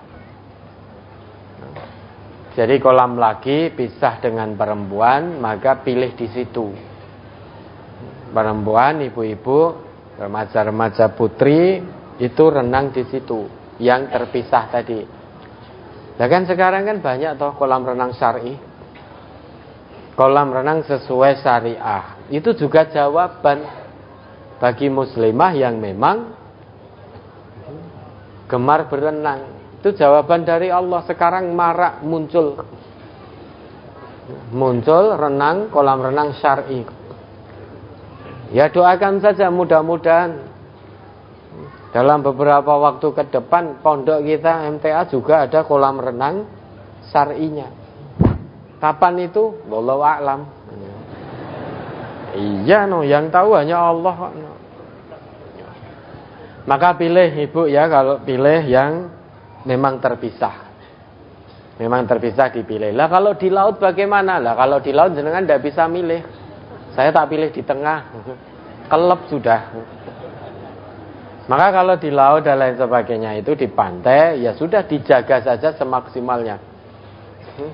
jadi kolam laki pisah dengan perempuan, maka pilih di situ. Perempuan, ibu-ibu, remaja-remaja putri itu renang di situ yang terpisah tadi. Nah kan sekarang kan banyak toh kolam renang syar'i, kolam renang sesuai syariah. Itu juga jawaban bagi muslimah yang memang gemar berenang. Itu jawaban dari Allah. Sekarang marak muncul renang, kolam renang syar'i. Ya doakan saja, mudah-mudahan dalam beberapa waktu ke depan pondok kita MTA juga ada kolam renang syar'inya. Kapan itu? Wallahu a'lam. Iya yang tahu hanya Allah. Maka pilih ibu ya, kalau pilih yang memang terpisah. Memang terpisah dipilih. Lah kalau di laut bagaimana? Lah kalau di laut jenengan tidak bisa milih. Saya tak pilih di tengah. Kelep sudah. Maka kalau di laut dan lain sebagainya itu di pantai, ya sudah dijaga saja semaksimalnya.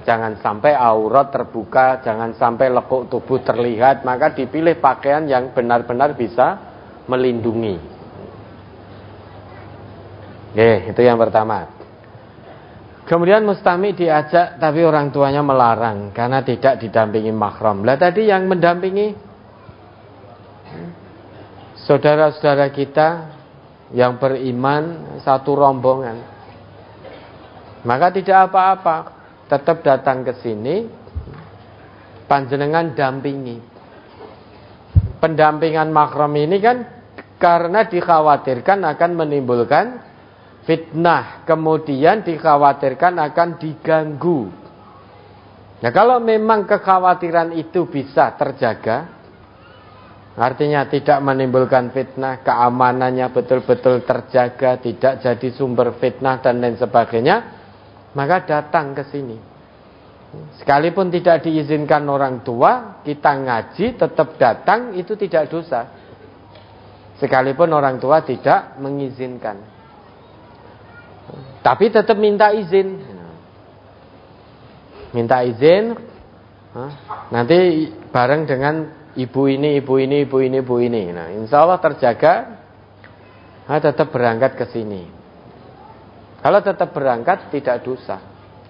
Jangan sampai aurat terbuka, jangan sampai lekuk tubuh terlihat. Maka dipilih pakaian yang benar-benar bisa melindungi. Oke, itu yang pertama. Kemudian mustami diajak tapi orang tuanya melarang karena tidak didampingi mahram. Lah tadi yang mendampingi saudara-saudara kita yang beriman satu rombongan. Maka tidak apa-apa, tetap datang ke sini, panjenengan dampingi. Pendampingan mahram ini kan karena dikhawatirkan akan menimbulkan fitnah, kemudian dikhawatirkan akan diganggu. Nah kalau memang kekhawatiran itu bisa terjaga, artinya tidak menimbulkan fitnah, keamanannya betul-betul terjaga, tidak jadi sumber fitnah dan lain sebagainya, maka datang ke sini. Sekalipun tidak diizinkan orang tua, kita ngaji tetap datang, itu tidak dosa. Sekalipun orang tua tidak mengizinkan. Tapi tetap minta izin. Minta izin. Nanti bareng dengan ibu ini. Nah, insya Allah terjaga. Tetap berangkat ke sini. Kalau tetap berangkat tidak dosa.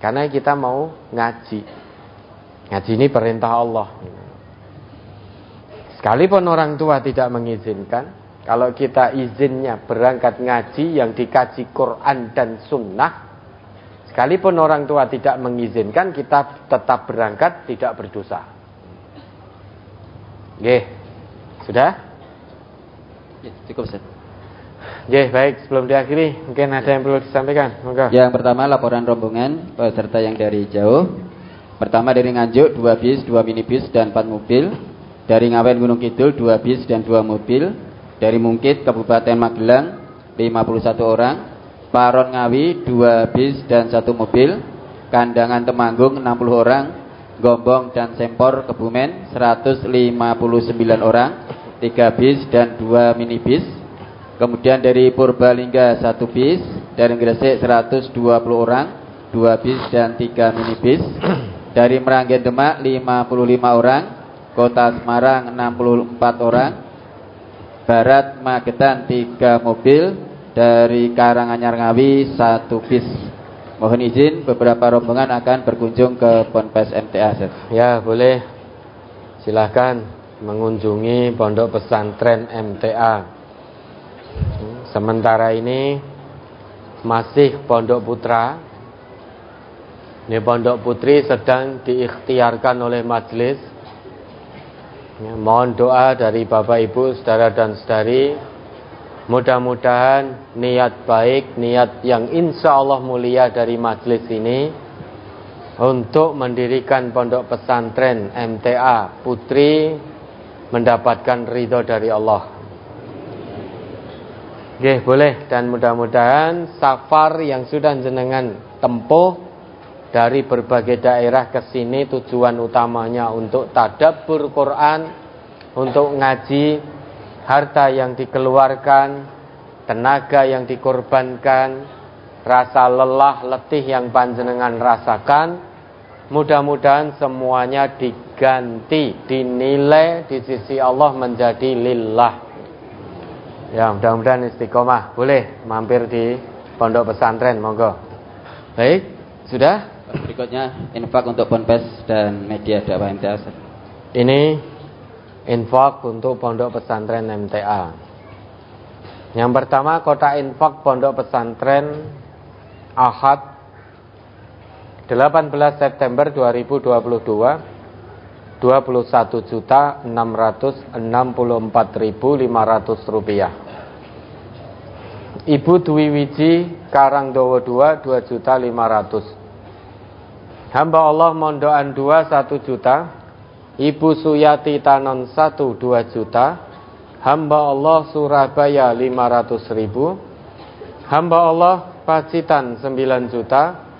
Karena kita mau ngaji. Ngaji ini perintah Allah. Sekalipun orang tua tidak mengizinkan, kalau kita izinnya berangkat ngaji yang dikaji Quran dan Sunnah, sekalipun orang tua tidak mengizinkan, kita tetap berangkat, tidak berdosa. Oke, sudah? Ya, cukup Ustaz. Oke, baik. Sebelum diakhiri, mungkin ada yang perlu disampaikan. Moga. Yang pertama laporan rombongan peserta yang dari jauh. Pertama dari Nganjuk 2 bis, 2 minibus dan 4 mobil. Dari Ngawen Gunung Kidul 2 bis dan 2 mobil. Dari Mungkit Kabupaten Magelang 51 orang, Paron Ngawi 2 bis dan 1 mobil, Kandangan Temanggung 60 orang, Gombong dan Sempor Kebumen 159 orang, 3 bis dan 2 minibus. Kemudian dari Purbalingga 1 bis, dari Gresik 120 orang, 2 bis dan 3 minibus. Dari Meranggen Demak 55 orang, Kota Semarang 64 orang, Barat Magetan 3 mobil, dari Karanganyar Ngawi 1 bis. Mohon izin beberapa rombongan akan berkunjung ke Ponpes MTA. Ya boleh, silahkan mengunjungi pondok pesantren MTA. Sementara ini masih pondok putra. Ini pondok putri sedang diikhtiarkan oleh majelis. Ya, mohon doa dari Bapak Ibu, saudara dan saudari. Mudah-mudahan niat baik, niat yang insya Allah mulia dari majelis ini untuk mendirikan pondok pesantren MTA Putri mendapatkan ridho dari Allah. Oke, boleh. Dan mudah-mudahan safar yang sudah jenengan tempuh dari berbagai daerah ke sini tujuan utamanya untuk tadabbur Quran, untuk ngaji, harta yang dikeluarkan, tenaga yang dikorbankan, rasa lelah, letih yang panjenengan rasakan, mudah-mudahan semuanya diganti, dinilai di sisi Allah menjadi lillah. Ya, mudah-mudahan istiqomah. Boleh mampir di pondok pesantren, monggo. Baik, sudah? Berikutnya infak untuk ponpes dan media dakwah MTA. Ini infak untuk pondok pesantren MTA. Yang pertama, kotak infak pondok pesantren Ahad 18 September 2022 21.664.500 rupiah. Ibu Dwi Wiji Karangdowo 2 2.500.000. Hamba Allah Mondoan 2 1 juta. Ibu Suyati Tanon 1 2 juta. Hamba Allah Surabaya 500.000. Hamba Allah Pacitan 9 juta.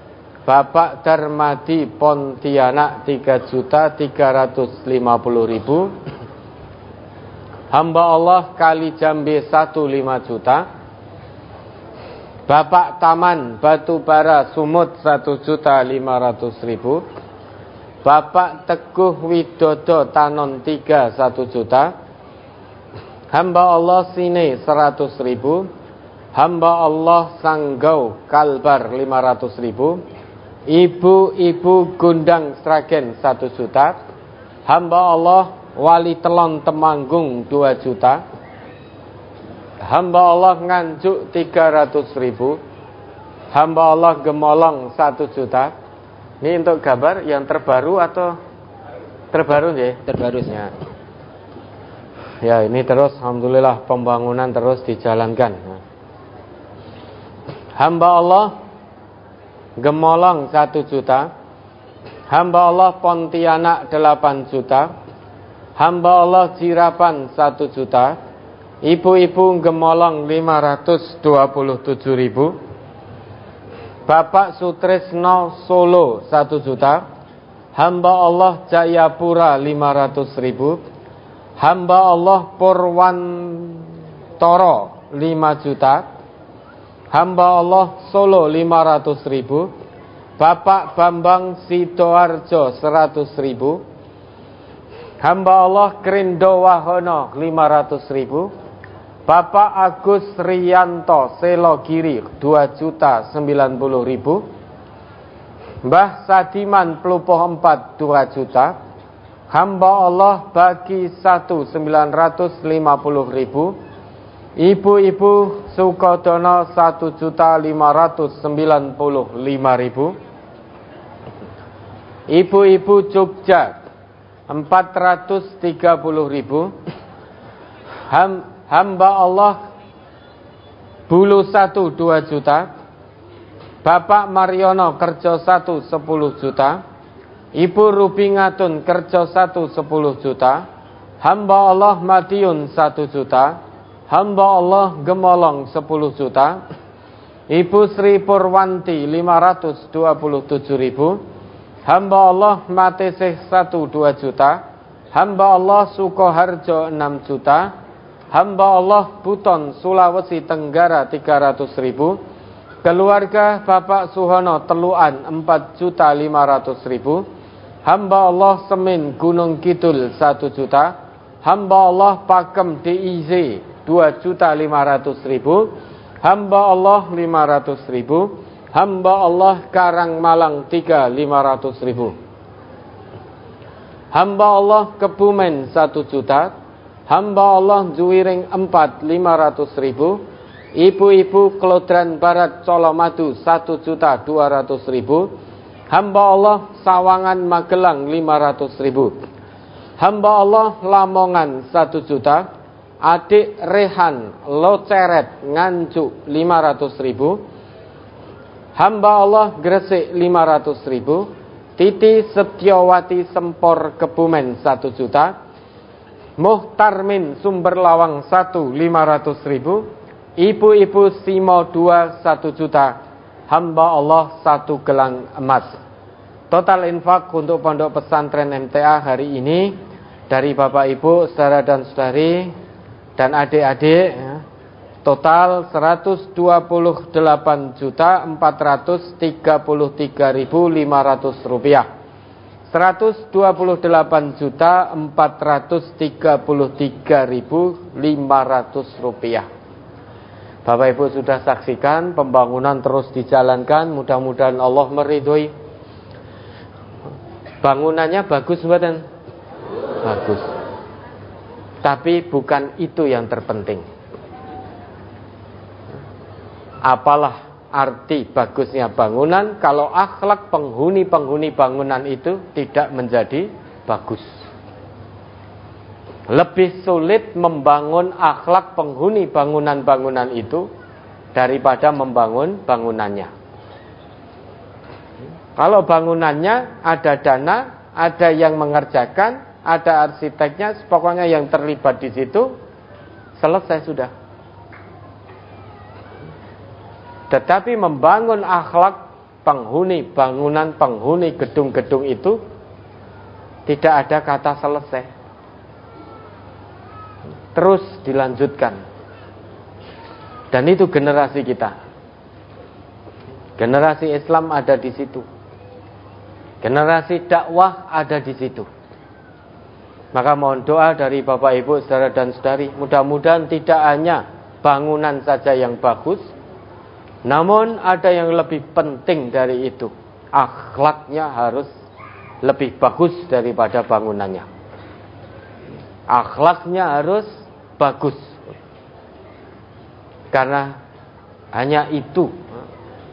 Bapak Darmadi Pontianak 3.350.000. Hamba Allah Kali Jambi 1 5 juta. Bapak Taman Batubara Sumut 1.500.000. Bapak Teguh Widodo Tanon 3 1 juta. Hamba Allah Sine 100.000. Hamba Allah Sanggau Kalbar 500.000. Ibu-ibu Gundang Sragen 1 juta. Hamba Allah Wali Telon Temanggung 2 juta. Hamba Allah Nganjuk 300.000. Hamba Allah Gemolong 1 juta. Ini untuk gambar yang terbaru atau terbaru ya? Terbaru ya. Ya, ini terus alhamdulillah pembangunan terus dijalankan. Hamba Allah Gemolong 1 juta. Hamba Allah Pontianak 8 juta. Hamba Allah Jirapan 1 juta. Ibu-ibu Gemolong 527.000. Bapak Sutrisno Solo 1 juta. Hamba Allah Jayapura 500.000. Hamba Allah Purwantoro 5 juta. Hamba Allah Solo 500.000. Bapak Bambang Sidoarjo 100.000. Hamba Allah Krindo Wahono 500.000. Bapak Agus Riyanto Selogiri 2.090.000. Mbah Sadiman Pelupoh 4 2 juta. Hamba Allah Bagi 1.950.000. Ibu-ibu Sukodono 1.595.000. Ibu-ibu Jogja 430.000. Hamba Allah Bulu 1 2 juta. Bapak Mariono Kerjo 1 10 juta. Ibu Rubingatun Kerjo 1 10 juta. Hamba Allah Madiun 1 juta. Hamba Allah Gemolong 10 juta. Ibu Sri Purwanti 527.000. Hamba Allah Matesih 1 2 juta. Hamba Allah Sukoharjo 6 juta. Hamba Allah Buton Sulawesi Tenggara 300.000. Keluarga Bapak Suhono Teluan 4.500.000. Hamba Allah Semin Gunung Kidul 1 juta. Hamba Allah Pakem DIZ 2.500.000. Hamba Allah 500.000. Hamba Allah Karang Malang 3.500.000. Hamba Allah Kebumen 1 juta. Hamba Allah Juwiring 4.500.000. Ibu-ibu Kelodran Barat Colomadu 1.200.000. Hamba Allah Sawangan Magelang 500.000. Hamba Allah Lamongan 1 juta. Adik Rehan Loceret Nganjuk 500.000. Hamba Allah Gresik 500.000. Titi Setiawati Sempor Kebumen 1 juta. Muhtarmin Sumber Lawang 1 500.000. Ibu-ibu Simo 2 1 juta. Hamba Allah 1 gelang emas. Total infak untuk Pondok Pesantren MTA hari ini dari Bapak Ibu, saudara dan saudari dan adik-adik ya, total 128.433.500 rupiah. 128.433.500 rupiah. Bapak Ibu sudah saksikan, pembangunan terus dijalankan, mudah-mudahan Allah meridhoi. Bangunannya bagus bukan? Bagus. Tapi bukan itu yang terpenting. Apalah arti bagusnya bangunan kalau akhlak penghuni-penghuni bangunan itu tidak menjadi bagus. Lebih sulit membangun akhlak penghuni bangunan-bangunan itu daripada membangun bangunannya. Kalau bangunannya ada dana, ada yang mengerjakan, ada arsiteknya, pokoknya yang terlibat di situ, selesai sudah. Tetapi membangun akhlak penghuni bangunan, penghuni gedung-gedung itu tidak ada kata selesai. Terus dilanjutkan. Dan itu generasi kita. Generasi Islam ada di situ. Generasi dakwah ada di situ. Maka mohon doa dari Bapak Ibu, saudara dan saudari, mudah-mudahan tidak hanya bangunan saja yang bagus, namun ada yang lebih penting dari itu. Akhlaknya harus lebih bagus daripada bangunannya. Akhlaknya harus bagus. Karena hanya itu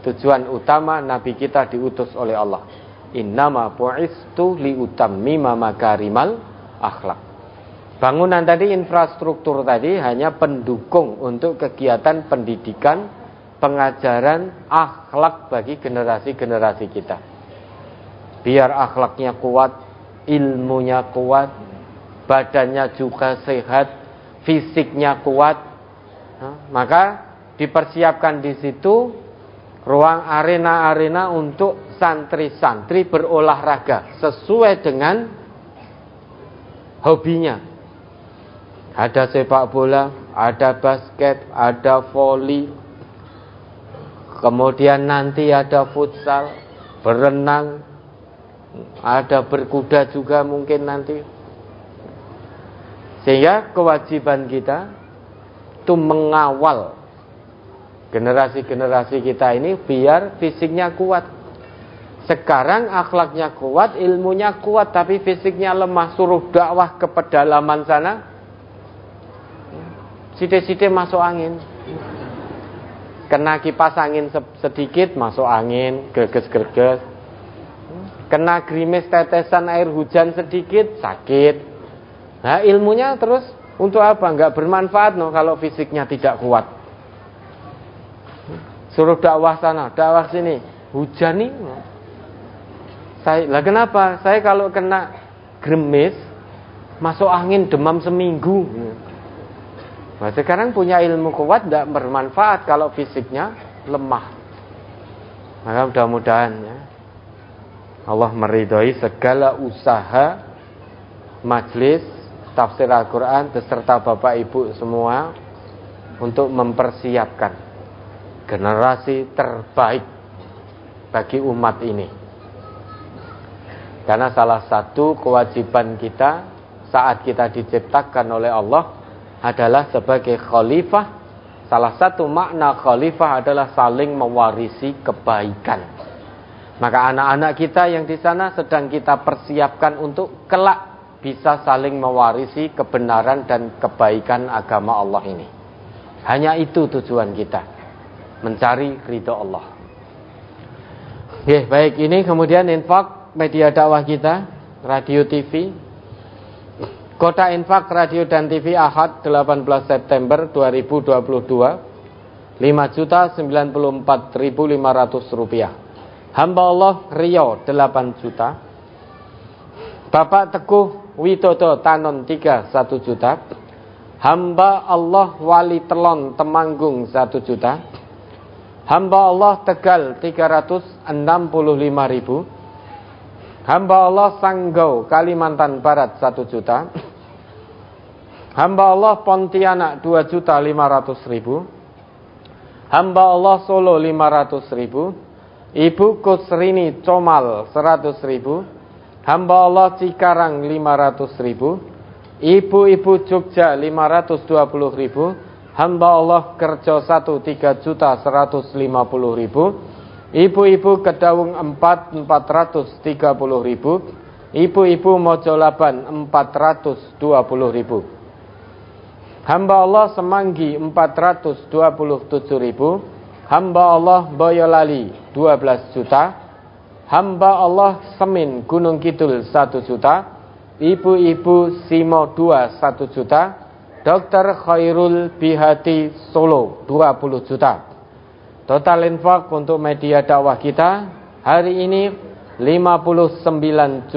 tujuan utama Nabi kita diutus oleh Allah. Innama bu'istu liutammima makarimal akhlak. Bangunan tadi, infrastruktur tadi hanya pendukung untuk kegiatan pendidikan, pengajaran akhlak bagi generasi-generasi kita. Biar akhlaknya kuat, ilmunya kuat, badannya juga sehat, fisiknya kuat. Maka dipersiapkan di situ ruang arena-arena untuk santri-santri berolahraga sesuai dengan hobinya. Ada sepak bola, ada basket, ada voli, kemudian nanti ada futsal, berenang, ada berkuda juga mungkin nanti. Sehingga kewajiban kita itu mengawal generasi-generasi kita ini biar fisiknya kuat. Sekarang akhlaknya kuat, ilmunya kuat, tapi fisiknya lemah. Suruh dakwah ke pedalaman sana, sithik-sithik masuk angin. Kena kipas angin sedikit masuk angin, greges-greges. Kena gerimis tetesan air hujan sedikit, sakit. Nah, ilmunya terus untuk apa? Enggak bermanfaat kalau fisiknya tidak kuat. Suruh dakwah sana, dakwah sini, hujan nih. Lah kenapa? Saya kalau kena gerimis, masuk angin demam seminggu. Nah, sekarang punya ilmu kuat tidak bermanfaat kalau fisiknya lemah. Maka mudah-mudahan ya, Allah meridhoi segala usaha majelis tafsir Al-Quran beserta Bapak Ibu semua untuk mempersiapkan generasi terbaik bagi umat ini. Karena salah satu kewajiban kita saat kita diciptakan oleh Allah adalah sebagai khalifah. Salah satu makna khalifah adalah saling mewarisi kebaikan. Maka anak-anak kita yang di sana sedang kita persiapkan untuk kelak bisa saling mewarisi kebenaran dan kebaikan agama Allah ini. Hanya itu tujuan kita, mencari ridha Allah. Oke, baik, ini kemudian infak media dakwah kita, radio TV. Kota infak radio dan TV Ahad 18 September 2022 5.094.500 rupiah. Hamba Allah Riau 8 juta. Bapak Teguh Widodo Tanon 3 1 juta. Hamba Allah Wali Telon Temanggung 1 juta. Hamba Allah Tegal 365.000. Hamba Allah Sanggau Kalimantan Barat 1 juta. Hamba Allah Pontianak 2.500.000. Hamba Allah Solo 500.000. Ibu Kusrini Comal 100.000. Hamba Allah Cikarang 500.000. Ibu-ibu Jogja 520.000. Hamba Allah Kerja 1 3.150.000. Ibu-ibu Kedaung 4 430.000. Ibu-ibu Mojolaban 420.000. Hamba Allah Semanggi 427.000. Hamba Allah Boyolali 12 juta. Hamba Allah Semin Gunung Kidul 1 juta. Ibu-ibu Simo 2 1 juta. Dr. Khairul Bihati Solo 20 juta. Total infak untuk media dakwah kita hari ini 59.6.500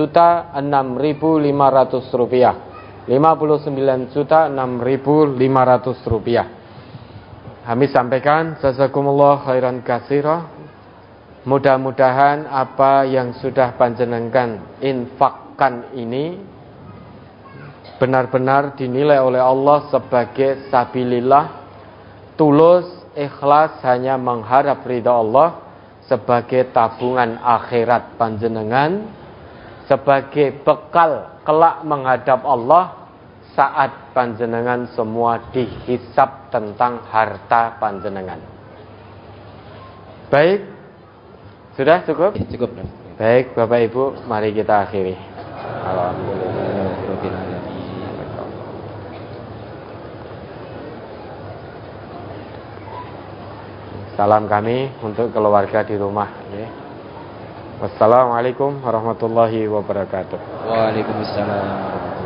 rupiah. 59.6.500 rupiah. Kami sampaikan jazakumullah khairan katsira. Mudah-mudahan apa yang sudah panjenengan infakkan ini benar-benar dinilai oleh Allah sebagai sabilillah, tulus, ikhlas, hanya mengharap ridha Allah, sebagai tabungan akhirat panjenengan, sebagai bekal kelak menghadap Allah saat panjenengan semua dihisab tentang harta panjenengan. Baik, sudah cukup? Cukup. Baik, Bapak Ibu, mari kita akhiri. Alhamdulillah. Salam kami untuk keluarga di rumah. Wassalamualaikum warahmatullahi wabarakatuh. Waalaikumsalam.